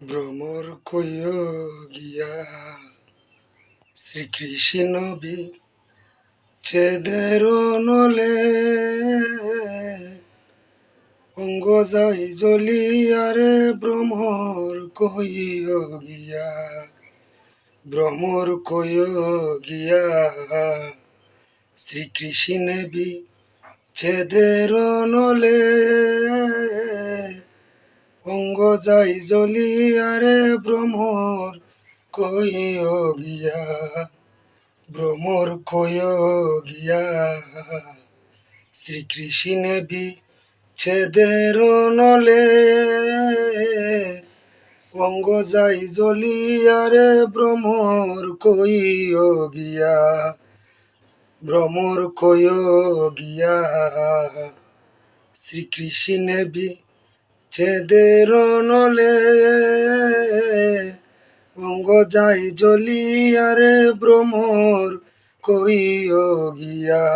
ভ্রমর কইয় গিয়া শ্রীকৃষ্ণ বিচ্ছেদের নলে অঙ্গ যাই জ্বলিয়ারে ভ্রমর কইয় গিয়া ভ্রমর কইয় গিয়া শ্রীকৃষ্ণ বিচ্ছেদের নলে অঙ্গ যাই জ্বলিয়ারে ভ্রমর কইয় গিয়া ভ্রমর কইয় গিয়া শ্রীকৃষ্ণ বিচ্ছেদের নলে অঙ্গ যাই জ্বলিয়ারে ভ্রমর কইয় গিয়া ভ্রমর কইয় গিয়া শ্রীকৃষ্ণ বিচ্ছেদের নলে অঙ্গ যাই জ্বলিয়ারে ভ্রমর কইয় গিয়া।